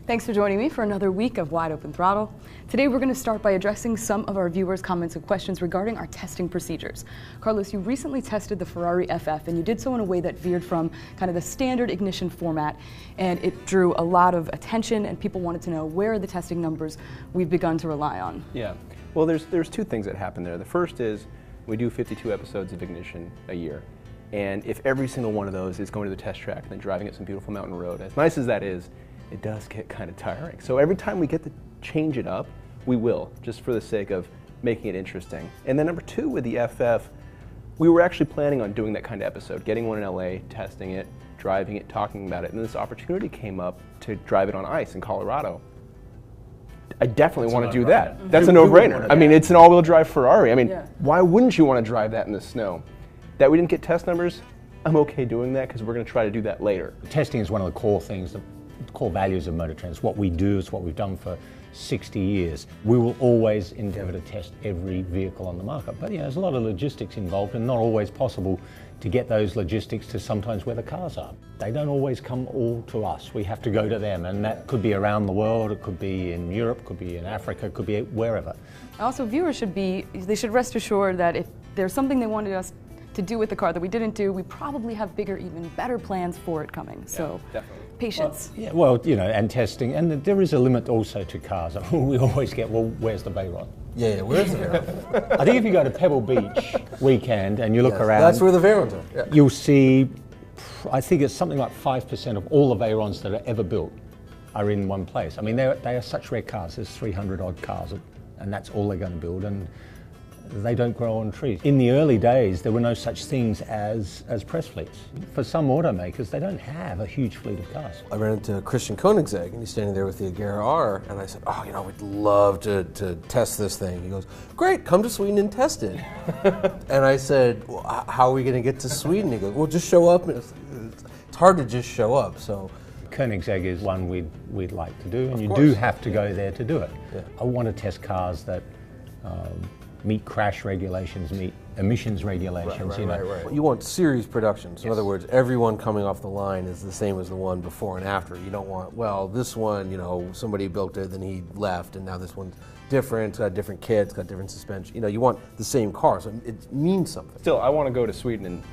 Thanks for joining me for another week of Wide Open Throttle. Today we're going to start by addressing some of our viewers' comments and questions regarding our testing procedures. Carlos, you recently tested the Ferrari FF and you did so in a way that veered from kind of the standard ignition format, and it drew a lot of attention and people wanted to know where are the testing numbers we've begun to rely on. Yeah, well there's two things that happen there. The first is we do 52 episodes of ignition a year. And if every single one of those is going to the test track and then driving at some beautiful mountain road, as nice as that is, it does get kind of tiring. So every time we get to change it up, we will, just for the sake of making it interesting. And then number two, with the FF, we were actually planning on doing that kind of episode, getting one in LA, testing it, driving it, talking about it, and this opportunity came up to drive it on ice in Colorado. I definitely want to do that. Mm-hmm. That's a no-brainer. I mean, it's an all-wheel drive Ferrari. I mean, why wouldn't you want to drive that in the snow? That we didn't get test numbers, I'm okay doing that because we're going to try to do that later. Testing is one of the core things, the core values of Motor Trend. It's what we do, it's what we've done for 60 years. We will always endeavour to test every vehicle on the market. But there's a lot of logistics involved and not always possible to get those logistics to sometimes where the cars are. They don't always come all to us. We have to go to them, and that could be around the world, it could be in Europe, could be in Africa, it could be wherever. Also, viewers should rest assured that if there's something they wanted us to do with the car that we didn't do, we probably have bigger, even better plans for it coming. So, patience. And testing, and there is a limit also to cars. We always get, well, where's the Veyron? Yeah, where's the Veyron? I think if you go to Pebble Beach weekend and you look around, that's where the Veyrons are. Yeah. You'll see, I think it's something like 5% of all the Veyrons that are ever built are in one place. I mean, they are such rare cars. There's 300 odd cars, and that's all they're going to build. And they don't grow on trees. In the early days, there were no such things as press fleets. For some automakers, they don't have a huge fleet of cars. I ran into Christian Koenigsegg, and he's standing there with the Agera R, and I said, we'd love to test this thing. He goes, great, come to Sweden and test it. And I said, well, how are we going to get to Sweden? He goes, well, just show up. It's hard to just show up, so. Koenigsegg is one we'd like to do, and you do have to go there to do it. Yeah. I want to test cars that meet crash regulations, meet emissions regulations. Right. You want series production. So in other words, everyone coming off the line is the same as the one before and after. You don't want, well, this one, somebody built it, then he left, and now this one's different, it's got different kit, it's got different suspension. You want the same car, so it means something. Still, I want to go to Sweden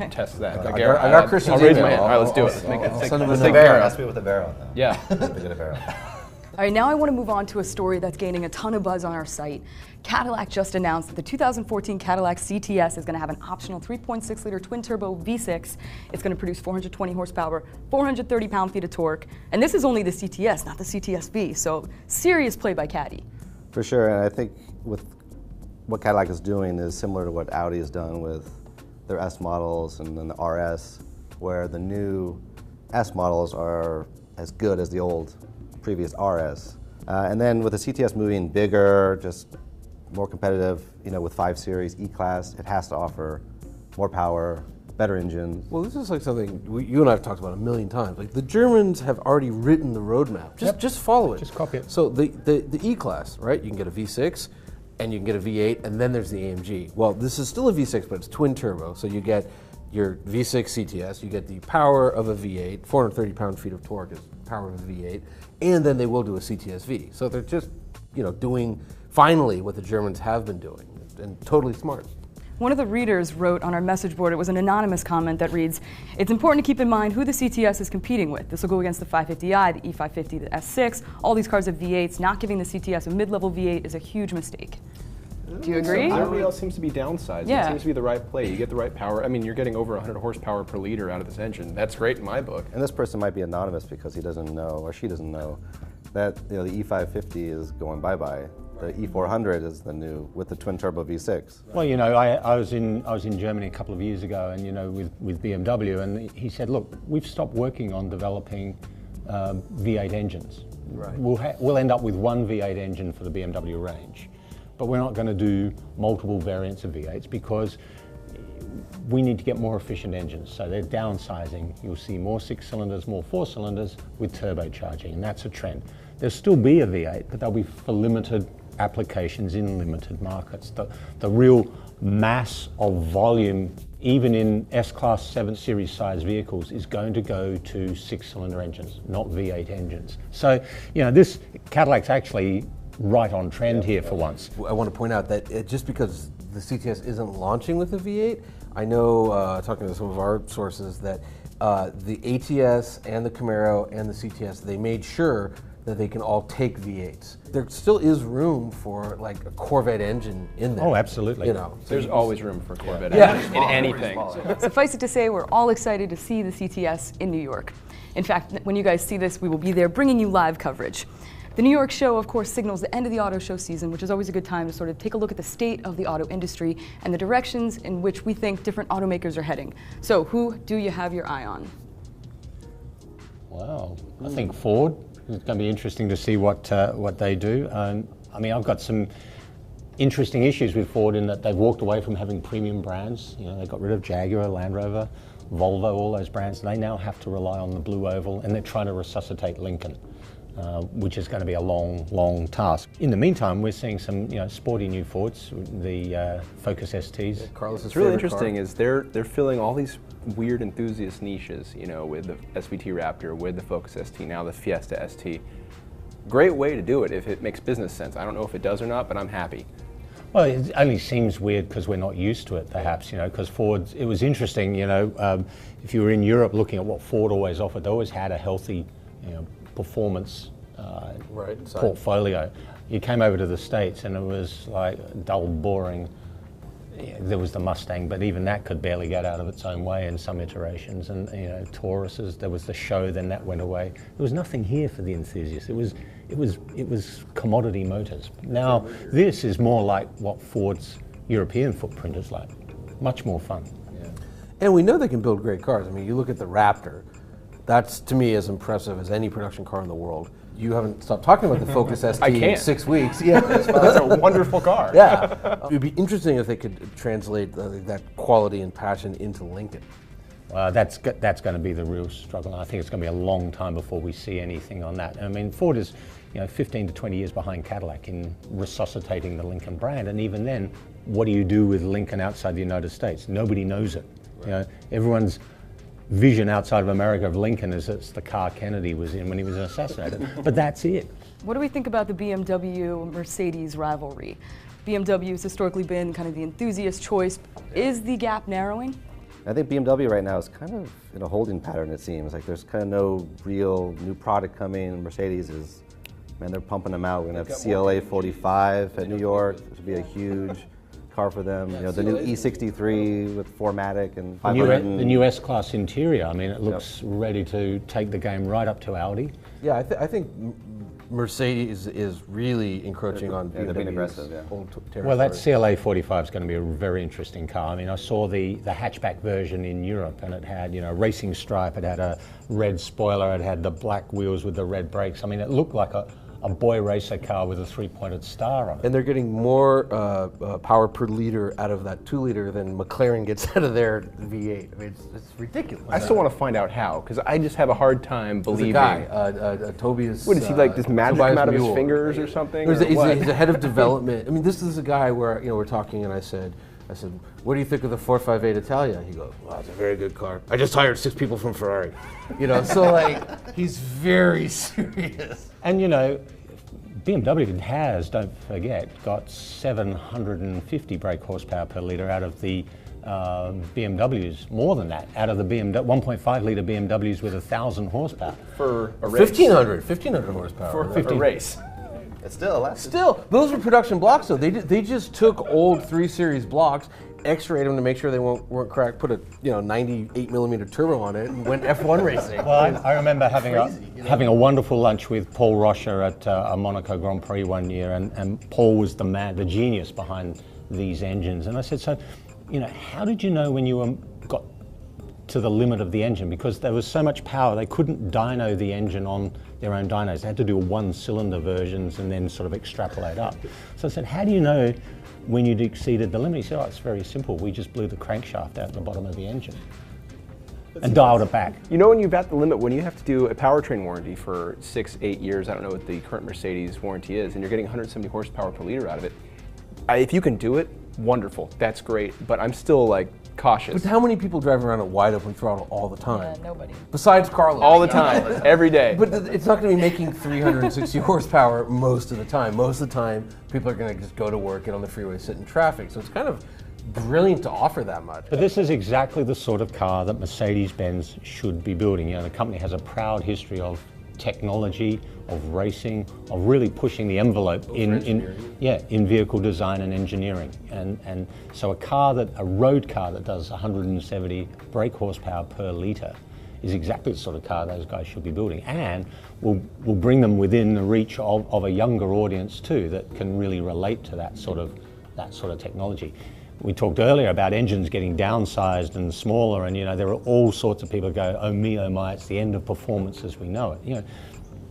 and test that. I got Christian's I'll raise my hand. All right, let's do it. Let's send him a Veyron. Has to be with a Veyron. Yeah. All right, now I want to move on to a story that's gaining a ton of buzz on our site. Cadillac just announced that the 2014 Cadillac CTS is going to have an optional 3.6-liter twin-turbo V6. It's going to produce 420 horsepower, 430 pound-feet of torque, and this is only the CTS, not the CTS-V, so serious play by Caddy. For sure, and I think with what Cadillac is doing is similar to what Audi has done with their S models and then the RS, where the new S models are as good as the old previous RS. And then with the CTS moving bigger, just more competitive, with 5 Series, E-Class, it has to offer more power, better engines. Well, this is like something you and I have talked about a million times. Like the Germans have already written the roadmap. Just follow it. Just copy it. So the E-Class, right? You can get a V6, and you can get a V8, and then there's the AMG. Well, this is still a V6, but it's twin turbo. So you get your V6 CTS, you get the power of a V8, 430 pound-feet of torque is power of a V8, and then they will do a CTS-V. So they're just, doing finally what the Germans have been doing, and totally smart. One of the readers wrote on our message board, it was an anonymous comment that reads, it's important to keep in mind who the CTS is competing with. This will go against the 550i, the E550, the S6. All these cars have V8s. Not giving the CTS a mid-level V8 is a huge mistake. Do you agree? Everybody else seems to be downsized. Yeah. It seems to be the right play. You get the right power. I mean, you're getting over 100 horsepower per liter out of this engine. That's great in my book. And this person might be anonymous because he doesn't know, or she doesn't know, that the E550 is going bye-bye. The E400 is the new, with the twin-turbo V6. Well, I was in Germany a couple of years ago, and with BMW, and he said, look, we've stopped working on developing V8 engines. Right. We'll end up with one V8 engine for the BMW range. But we're not going to do multiple variants of V8s because we need to get more efficient engines. So they're downsizing. You'll see more 6 cylinders, more 4 cylinders with turbocharging, and that's a trend. There'll still be a V8, but they'll be for limited applications in limited markets. The real mass of volume, even in S-Class 7 Series size vehicles, is going to go to 6-cylinder engines, not V8 engines. So, this Cadillac's actually right on trend here for once. I want to point out that just because the CTS isn't launching with a V8, I know, talking to some of our sources, that the ATS and the Camaro and the CTS, they made sure that they can all take V8s. There still is room for like a Corvette engine in there. Oh, absolutely. There's always room for Corvette engine in anything. Suffice it to say, we're all excited to see the CTS in New York. In fact, when you guys see this, we will be there bringing you live coverage. The New York show, of course, signals the end of the auto show season, which is always a good time to sort of take a look at the state of the auto industry and the directions in which we think different automakers are heading. So, who do you have your eye on? Well, I think Ford. It's going to be interesting to see what they do. I mean, I've got some interesting issues with Ford in that they've walked away from having premium brands. They got rid of Jaguar, Land Rover, Volvo, all those brands. They now have to rely on the blue oval, and they're trying to resuscitate Lincoln, which is going to be a long, long task. In the meantime, we're seeing some, sporty new Fords, the Focus STs. Carlos's What's really favorite interesting car. is they're filling all these weird enthusiast niches, with the SVT Raptor, with the Focus ST, now the Fiesta ST. Great way to do it if it makes business sense. I don't know if it does or not, but I'm happy. Well, it only seems weird because we're not used to it, perhaps, because Ford, it was interesting, if you were in Europe looking at what Ford always offered, they always had a healthy, performance portfolio. You came over to the States and it was like dull, boring. There was the Mustang, but even that could barely get out of its own way in some iterations. And Tauruses, there was the show, then that went away. There was nothing here for the enthusiast. It was commodity motors. Now this is more like what Ford's European footprint is like. Much more fun. Yeah. And we know they can build great cars. I mean, you look at the Raptor. That's, to me, as impressive as any production car in the world. You haven't stopped talking about the Focus ST in 6 weeks. Yeah, that's a wonderful car. Yeah, it would be interesting if they could translate that quality and passion into Lincoln. That's going to be the real struggle. I think it's going to be a long time before we see anything on that. I mean, Ford is, 15 to 20 years behind Cadillac in resuscitating the Lincoln brand, and even then, what do you do with Lincoln outside the United States? Nobody knows it. Right. Everyone's vision outside of America of Lincoln is it's the car Kennedy was in when he was assassinated. But that's it. What do we think about the BMW-Mercedes rivalry? BMW has historically been kind of the enthusiast choice. Is the gap narrowing? I think BMW right now is kind of in a holding pattern, it seems. Like there's kind of no real new product coming. Mercedes is, man, they're pumping them out. We're going to have CLA 45 at New York, which will be a huge car for them. The new E63 with 4MATIC and 500. The new S-Class interior, I mean, it looks ready to take the game right up to Audi. Yeah, I think Mercedes is really encroaching on BMW's old territory. Well, that CLA 45 is going to be a very interesting car. I mean, I saw the hatchback version in Europe, and it had, racing stripe, it had a red spoiler, it had the black wheels with the red brakes. I mean, it looked like a boy racer car with a 3-pointed star on it. And they're getting more power per liter out of that 2-liter than McLaren gets out of their V8. I mean, it's ridiculous. I still want to find out how, because I just have a hard time believing. There's a guy, Tobias. What is he like? This magic come out of his fingers or something? He's a head of development. I mean, this is a guy where we're talking, and I said, what do you think of the 458 Italia? He goes, wow, it's a very good car. I just hired 6 people from Ferrari. So like, he's very serious. And BMW has, don't forget, got 750 brake horsepower per litre out of the BMWs, more than that, out of the 1.5 litre BMWs with 1,000 horsepower. For a race. 1,500 horsepower. For a race. It's still those were production blocks though. They just took old 3 Series blocks, X-rayed them to make sure they weren't cracked, put a 98mm turbo on it, and went F1 racing. Well, I remember having a wonderful lunch with Paul Rocher at a Monaco Grand Prix one year, and Paul was the genius behind these engines. And I said, so, how did you know when you got to the limit of the engine? Because there was so much power, they couldn't dyno the engine on their own dynos. They had to do 1-cylinder versions and then sort of extrapolate up. So I said, how do you know when you'd exceeded the limit? He said, it's very simple. We just blew the crankshaft out the bottom of the engine. and dialed it back. You know, when you're at the limit, when you have to do a powertrain warranty for 6-8 years, I don't know what the current Mercedes warranty is, and you're getting 170 horsepower per liter out of it, if you can do it, wonderful, that's great, but I'm still like cautious. But how many people drive around at wide open throttle all the time? Yeah, nobody. Besides Carlos. All the time, every day. But it's not going to be making 360 horsepower most of the time. Most of the time, people are going to just go to work, get on the freeway, sit in traffic. So it's kind of brilliant to offer that much. But this is exactly the sort of car that Mercedes-Benz should be building. You know, the company has a proud history of technology, of racing, of really pushing the envelope in vehicle design and engineering. And so a road car that does 170 brake horsepower per litre is exactly the sort of car those guys should be building, and will bring them within the reach of a younger audience too, that can really relate to that sort of technology. We talked earlier about engines getting downsized and smaller, and you know, there are all sorts of people who go, oh me, oh my, it's the end of performance as we know it. You know,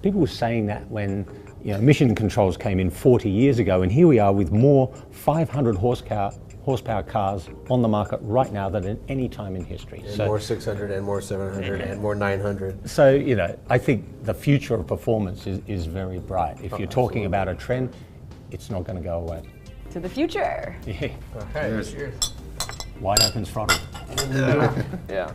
people were saying that when, you know, emission controls came in 40 years ago, and here we are with more 500 horsepower cars on the market right now than at any time in history. And more 600 and more 700 and more 900. So, you know, I think the future of performance is very bright. If you're talking about a trend, it's not going to go away. To the future. Yeah. Okay, cheers. Wide open throttle. Yeah.